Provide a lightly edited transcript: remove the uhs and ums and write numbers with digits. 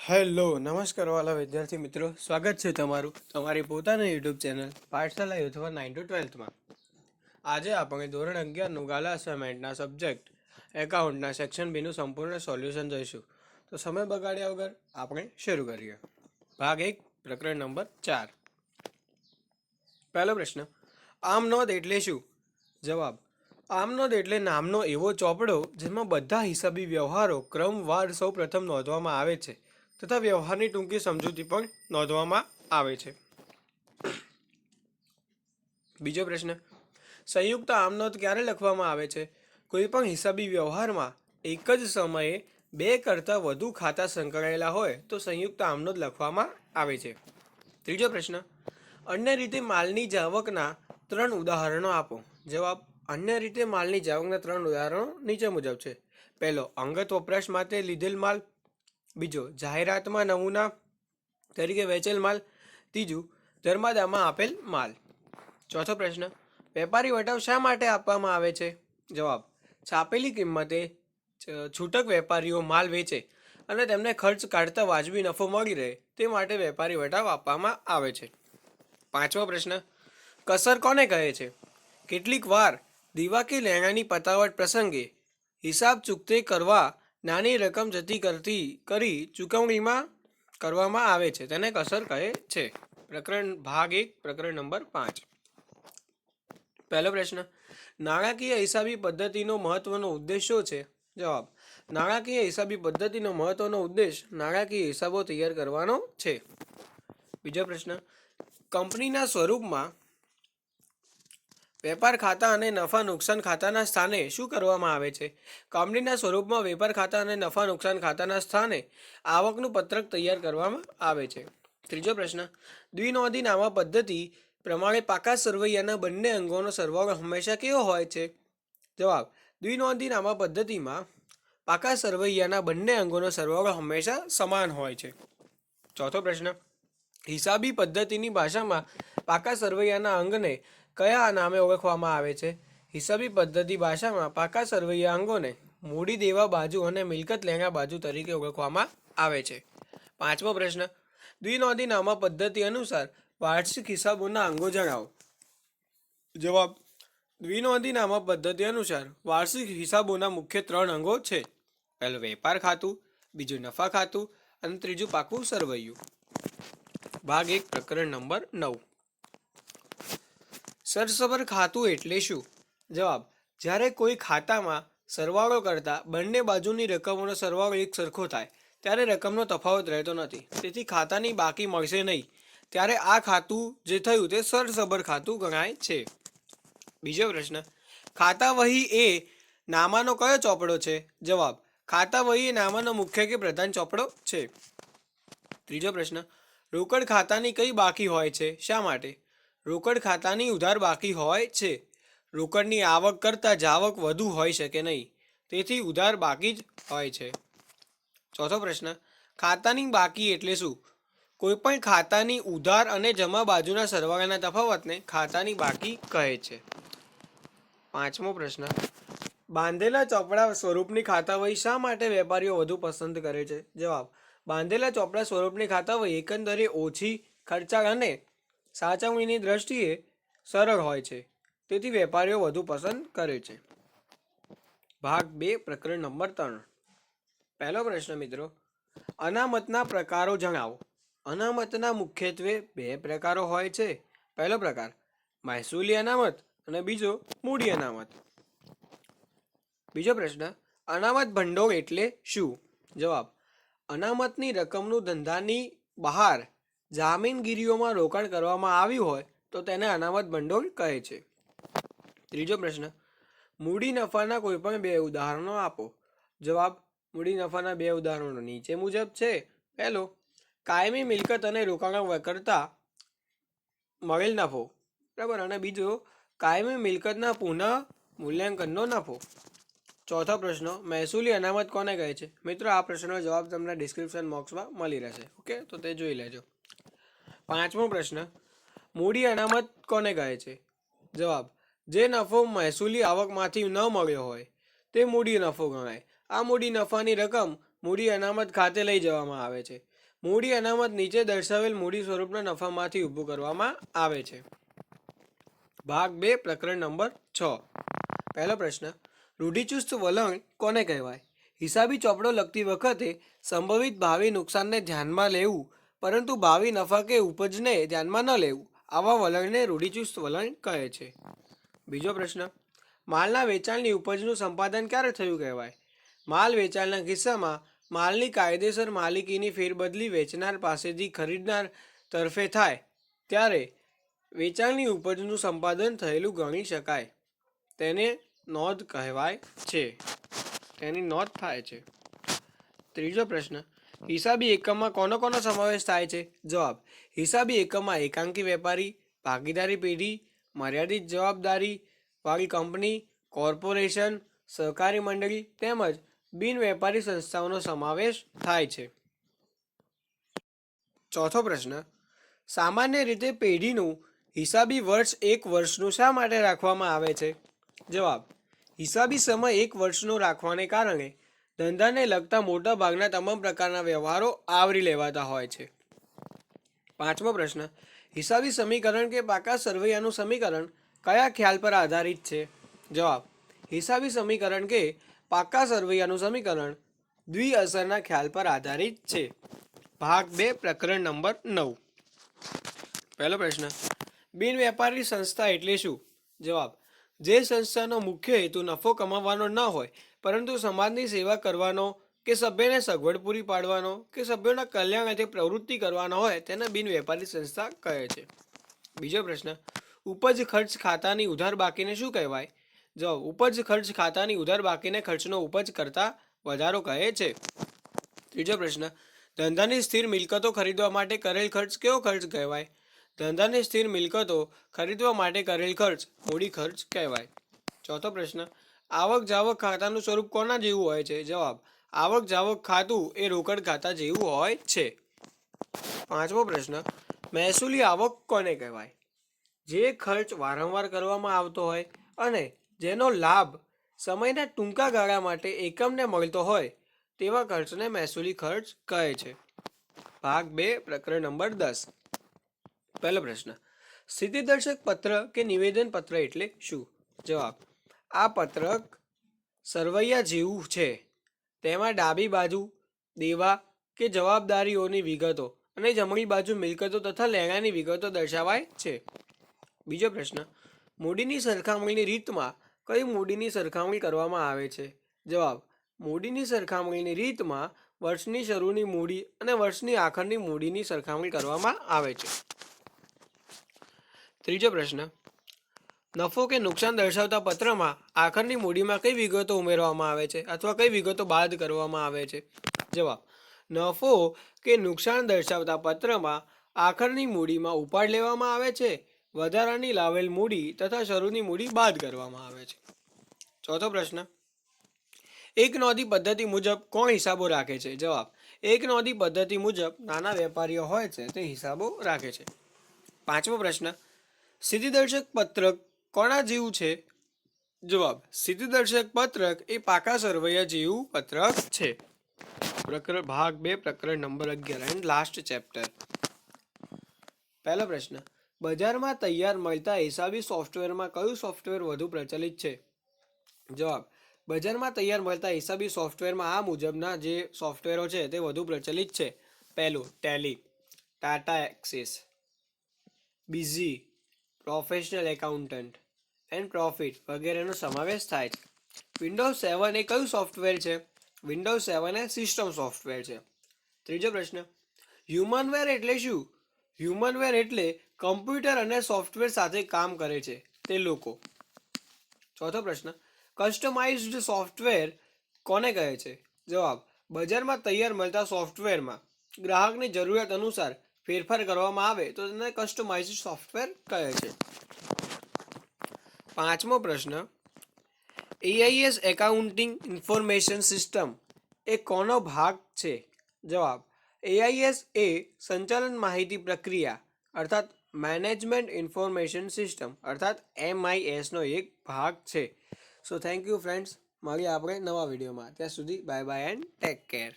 Hello નમસ્કાર વાલા વિદ્યાર્થી મિત્રો, સ્વાગત છે તમારું તમારી પોતાની યુટ્યુબ ચેનલ પાઠશાલા યુથવા 9 to 12માં. આજે આપણે ધોરણ 11નું ગાલા અસાઇનમેન્ટના સબ્જેક્ટ એકાઉન્ટના સેક્શન બીનું સંપૂર્ણ સોલ્યુશન જોઈશું. તો સમય બગાડ્યા વગર આપણે શરૂ કરીએ. ભાગ 1, પ્રકરણ નંબર 4. પહેલો પ્રશ્ન, આમ નોંધ એટલે શું? જવાબ, આમ નોંધ એટલે નામનો એવો ચોપડો જેમાં બધા હિસાબી વ્યવહારો ક્રમવાર સૌ પ્રથમ નોંધવામાં આવે છે તથા વ્યવહારની ટૂંકી સમજૂતી પણ નોંધવામાં આવે છે. બીજો પ્રશ્ન, સંયુક્ત આમ નોંધ ક્યારે લખવામાં આવે છે? કોઈ પણ હિસાબી વ્યવહારમાં એક જ સમયે બે કરતાં વધુ ખાતા સંકળાયેલા હોય તો સંયુક્ત આમ નોંધ લખવામાં આવે છે. ત્રીજો પ્રશ્ન, અન્ય રીતે માલની જાવકના 3 ઉદાહરણો આપો. જવાબ, અન્ય રીતે માલની જાવકના 3 ઉદાહરણો નીચે મુજબ છે. પહેલો, અંગત વપરાશ માટે લીધેલ માલ. બીજો, જાહેરાતમાં નમૂના તરીકે વેચેલ માલ. ત્રીજું, ધર્માદામાં આપેલ માલ. ચોથો પ્રશ્ન, વેપારી વટાવ શા માટે આપવામાં આવે છે? જવાબ, છાપેલી કિંમતે છૂટક વેપારીઓ માલ વેચે અને તેમને ખર્ચ કાઢતા વાજબી નફો મળી રહે તે માટે વેપારી વટાવ આપવામાં આવે છે. પાંચમો પ્રશ્ન, કસર કોને કહે છે? કેટલીક વાર દીવા કે લેણાની પતાવટ પ્રસંગે હિસાબ ચૂકતે કરવા નાની રકમ જતી કરી ચૂકવણીમાં કરવામાં આવે છે તેને કસર કહે છે. ભાગ 1, પ્રકરણ નંબર 5. પહેલો પ્રશ્ન, નાણાકીય હિસાબી પદ્ધતિનો મહત્વનો ઉદ્દેશ શું છે? જવાબ, નાણાકીય હિસાબી પદ્ધતિનો મહત્વનો ઉદ્દેશ નાણાકીય હિસાબો તૈયાર કરવાનો છે. બીજો પ્રશ્ન, કંપનીના સ્વરૂપમાં વેપાર ખાતા અને નફા નુકસાન ખાતાના સ્થાને શું કરવામાં આવે છે? કંપનીના સ્વરૂપમાં વેપાર ખાતા અને નફા નુકસાન ખાતાના સ્થાને આવકનું પત્રક તૈયાર કરવામાં આવે છે. ત્રીજો પ્રશ્ન, દ્વિનોંધી નામા પદ્ધતિ પ્રમાણે પાકા સરવૈયાના બંને અંગોનો સરવાળો હંમેશા કેવો હોય છે? જવાબ, દ્વિનોંધી નામા પદ્ધતિમાં પાકા સરવૈયાના બંને અંગોનો સરવાળો હંમેશા સમાન હોય છે. ચોથો પ્રશ્ન, હિસાબી પદ્ધતિની ભાષામાં પાકા સરવૈયાના અંગને કયા નામે ઓળખવામાં આવે છે? હિસાબી પદ્ધતિ ભાષામાં પાકા સરવૈયા અંગોને મૂડી દેવા બાજુ અને મિલકત લેણા બાજુ તરીકે ઓળખવામાં આવે છે. પાંચમો પ્રશ્ન, દ્વિનોંધી નામા પદ્ધતિ અનુસાર વાર્ષિક હિસાબોના અંગો જણાવો. જવાબ, દ્વિનોંધી નામા પદ્ધતિ અનુસાર વાર્ષિક હિસાબોના મુખ્ય 3 અંગો છે. પહેલું વેપાર ખાતું, બીજું નફા ખાતું અને ત્રીજું પાકું સરવૈયું. ભાગ 1, પ્રકરણ નંબર 9. સરસબર ખાતું એટલે શું? જવાબ, જ્યારે કોઈ ખાતામાં સરવાળો કરતા બંને બાજુની રકમોનો સરવાળો એક સરખો થાય ત્યારે રકમનો તફાવત રહેતો નથી, તેથી ખાતાની બાકી મળશે નહીં, ત્યારે આ ખાતું જે થયું તે સરસબર ખાતું ગણાય છે. બીજો પ્રશ્ન, ખાતા વહી એ નામાનો કયો ચોપડો છે? જવાબ, ખાતા વહી એ નામાનો મુખ્ય કે પ્રધાન ચોપડો છે. ત્રીજો પ્રશ્ન, રોકડ ખાતાની કઈ બાકી હોય છે? શા માટે? રોકડ ખાતાની ઉધાર બાકી હોય છે. રોકડની આવક કરતાં જાવક વધુ હોઈ શકે નહીં, તેથી ઉધાર બાકી જ હોય છે. ચોથો પ્રશ્ન, ખાતાની બાકી એટલે શું? કોઈપણ ખાતાની ઉધાર અને જમા બાજુના સરવાળાના તફાવતને ખાતાની બાકી કહે છે. પાંચમો પ્રશ્ન, બાંધેલા ચોપડા સ્વરૂપની ખાતાવહી શા માટે વેપારીઓ વધુ પસંદ કરે છે? જવાબ, બાંધેલા ચોપડા સ્વરૂપની ખાતાવહી એકંદરે ઓછી ખર્ચાળ અને સાચવણીની દ્રષ્ટિએ સરળ હોય છે, તેથી વેપારીઓ વધુ પસંદ કરે છે. ભાગ 2, પ્રકરણ નંબર 3. પહેલો પ્રશ્ન મિત્રો, અનામતના પ્રકારો જણાવો. અનામતના મુખ્યત્વે 2 પ્રકારો હોય છે. પહેલો પ્રકાર મહેસૂલી અનામત અને બીજો મૂડી અનામત. બીજો પ્રશ્ન, અનામત ભંડોળ એટલે શું? જવાબ, અનામતની રકમનું ધંધાની બહાર જામીનગીરીઓમાં રોકાણ કરવામાં આવ્યું હોય તો તેને અનામત ભંડોળ કહે છે. ત્રીજો પ્રશ્ન, મૂડી નફાના કોઈપણ 2 ઉદાહરણો આપો. જવાબ, મૂડી નફાના 2 ઉદાહરણો નીચે મુજબ છે. પહેલો, કાયમી મિલકત અને રોકાણ કરતા મળેલ નફો, બરાબર, અને બીજો કાયમી મિલકતના પુનઃ મૂલ્યાંકનનો નફો. ચોથો પ્રશ્ન, મહેસૂલી અનામત કોને કહે છે? મિત્રો, આ પ્રશ્નનો જવાબ તમને ડિસ્ક્રિપ્શન બોક્સમાં મળી રહેશે. ઓકે, તો તે જોઈ લેજો. પાંચમો પ્રશ્ન, મૂડી અનામત કોને કહે છે? જવાબ, જે નફો મહેસૂલી આવકમાંથી ન મળ્યો હોય તે મૂડી નફો ગણાય. આ મૂડી નફાની રકમ મૂડી અનામત ખાતે લઈ જવામાં આવે છે. મૂડી અનામત નીચે દર્શાવેલ મૂડી સ્વરૂપના નફામાંથી ઊભું કરવામાં આવે છે. ભાગ 2 પ્રકરણ નંબર 6. પહેલો પ્રશ્ન, રૂઢિચુસ્ત વલણ કોને કહેવાય? હિસાબી ચોપડો લખતી વખતે સંભવિત ભાવિ નુકસાનને ધ્યાનમાં લેવું પરંતુ ભાવિ નફા કે ઉપજને ધ્યાનમાં ન લેવું, આવા વલણને રૂઢિચુસ્ત વલણ કહે છે. બીજો પ્રશ્ન, માલના વેચાણની ઉપજનું સંપાદન ક્યારે થયું કહેવાય? માલ વેચાણના કિસ્સામાં માલની કાયદેસર માલિકીની ફેરબદલી વેચનાર પાસેથી ખરીદનાર તરફે થાય ત્યારે વેચાણની ઉપજનું સંપાદન થયેલું ગણી શકાય. તેને નોંધ કહેવાય છે. તેની નોંધ થાય છે. ત્રીજો પ્રશ્ન, હિસાબી એકમમાં કોનો કોનો સમાવેશ થાય છે? જવાબ, હિસાબી એકમમાં એકાંકી વેપારી, ભાગીદારી પેઢી, મર્યાદિત જવાબદારી વાળી કંપની, કોર્પોરેશન, સહકારી મંડળી તેમજ બિન વેપારી સંસ્થાઓનો સમાવેશ થાય છે. ચોથો પ્રશ્ન, સામાન્ય રીતે પેઢીનું હિસાબી વર્ષ 1 વર્ષનું શા માટે રાખવામાં આવે છે? જવાબ, હિસાબી સમય 1 વર્ષનો રાખવાને કારણે ધંધાને લગતા મોટા ભાગના તમામ પ્રકારના વ્યવહારો આવરી લેવાતા હોય છે. પાંચમો પ્રશ્ન, હિસાબી સમીકરણ કે પાકા સરવૈયાનું સમીકરણ કયા ખ્યાલ પર આધારિત છે? જવાબ, હિસાબી સમીકરણ કે પાકા સરવૈયાનું સમીકરણ દ્વિઅસરના ખ્યાલ પર આધારિત છે. ભાગ 2 પ્રકરણ નંબર 9. પહેલો પ્રશ્ન, બિન વેપારી સંસ્થા એટલે શું? જવાબ, જે સંસ્થાનો મુખ્ય હેતુ નફો કમાવવાનો ન હોય પરંતુ સમાજની સેવા કરવાનો કે સભ્યને સગવડ પૂરી પાડવાનો કે સભ્યોના કલ્યાણ પ્રવૃત્તિ કરવાનો હોય તેને બિન વેપારી સંસ્થા કહે છે. બીજો પ્રશ્ન, ઉપજ ખર્ચ ખાતાની ઉધાર બાકીને શું કહેવાય? જવાબ, ઉપજ ખર્ચ ખાતાની ઉધાર બાકીને ખર્ચનો ઉપજ કરતા વધારો કહે છે. ત્રીજો પ્રશ્ન, ધંધાની સ્થિર મિલકતો ખરીદવા માટે કરેલ ખર્ચ કેવો ખર્ચ કહેવાય? ધંધાની સ્થિર મિલકતો ખરીદવા માટે કરેલ ખર્ચ મૂડી ખર્ચ કહેવાય. ચોથો પ્રશ્ન, આવક જાવક ખાતાનું સ્વરૂપ કોના જેવું હોય છે? જવાબ, આવક જાવક ખાતું એ રોકડ ખાતા જેવું હોય છે. પાંચમો પ્રશ્ન, મહેસૂલી આવક કોને કહેવાય? જે ખર્ચ વારંવાર કરવામાં આવતો હોય અને જેનો લાભ સમયના ટૂંકા ગાળા માટે એકમને મળતો હોય તેવા ખર્ચને મહેસૂલી ખર્ચ કહે છે. ભાગ 2 પ્રકરણ નંબર 10. પહેલો પ્રશ્ન, સ્થિતિદર્શક પત્ર કે નિવેદન પત્ર એટલે શું? જવાબ, આ પત્રક સરવૈયા જેવું છે. તેમાં ડાબી બાજુ દેવા કે જવાબદારીઓની વિગતો અને જમણી બાજુ મિલકતો તથા લેણાની વિગતો દર્શાવાય છે. બીજો પ્રશ્ન, મૂડીની સરખામણીની રીતમાં કઈ મૂડીની સરખામણી કરવામાં આવે છે? જવાબ, મૂડીની સરખામણીની રીતમાં વર્ષની શરૂની મૂડી અને વર્ષની આખરની મૂડીની સરખામણી કરવામાં આવે છે. ત્રીજો પ્રશ્ન, નફો કે નુકસાન દર્શાવતા પત્રમાં આખરની મૂડીમાં કઈ વિગતો ઉમેરવામાં આવે છે અથવા કઈ વિગતો બાદ કરવામાં આવે છે? જવાબ, નફો કે નુકસાન દર્શાવતા પત્રમાં આખરની મૂડીમાં ઉપાડ લેવામાં આવે છે, વધારાની લાવેલ મૂડી તથા શરૂની મૂડી બાદ કરવામાં આવે છે. ચોથો પ્રશ્ન, એક નોંધી પદ્ધતિ મુજબ કોણ હિસાબો રાખે છે? જવાબ, એક નોંધી પદ્ધતિ મુજબ નાના વેપારીઓ હોય છે તે હિસાબો રાખે છે. પાંચમો પ્રશ્ન, સ્થિતિદર્શક પત્રક કોના જેવું છે? જવાબ, સ્થિતિદર્શક પત્રક એ પાકા સરવૈયા જેવું પત્રક છે. ભાગ 2 પ્રકરણ નંબર 11 એન્ડ લાસ્ટ ચેપ્ટર. પહેલો પ્રશ્ન, બજારમાં તૈયાર મળતા હિસાબી સોફ્ટવેરમાં કયું સોફ્ટવેર વધુ પ્રચલિત છે? જવાબ, બજારમાં તૈયાર મળતા હિસાબી સોફ્ટવેરમાં આ મુજબના જે સોફ્ટવેરો છે તે વધુ પ્રચલિત છે. પહેલું Tally, Tata axis, busy, professional accountant and profit વગેરેનો સમાવેશ થાય છે. વિન્ડોઝ 7 એ કયું સોફ્ટવેર છે? વિન્ડોઝ 7 એ સિસ્ટમ સોફ્ટવેર છે. ત્રીજો પ્રશ્ન, હ્યુમનવેર એટલે શું? હ્યુમનવેર એટલે કમ્પ્યુટર અને સોફ્ટવેર સાથે કામ કરે છે તે લોકો. ચોથો પ્રશ્ન, કસ્ટમાઇઝ્ડ સોફ્ટવેર કોને કહે છે? જવાબ, બજારમાં તૈયાર મળતા સોફ્ટવેરમાં ગ્રાહકની જરૂરિયાત અનુસાર ફેરફાર કરવામાં આવે તો તેને કસ્ટમાઇઝ્ડ સોફ્ટવેર કહે છે. પાંચમો પ્રશ્ન, એઆઈએસ એકાઉન્ટિંગ ઇન્ફોર્મેશન સિસ્ટમ એ કોનો ભાગ છે? જવાબ, એઆઈએસ એ સંચાલન માહિતી પ્રક્રિયા અર્થાત મેનેજમેન્ટ ઇન્ફોર્મેશન સિસ્ટમ અર્થાત MIS નો એક ભાગ છે. સો થેન્ક યુ ફ્રેન્ડ્સ, મળીએ આપણે નવા વિડીયોમાં. ત્યાં સુધી bye bye and take care.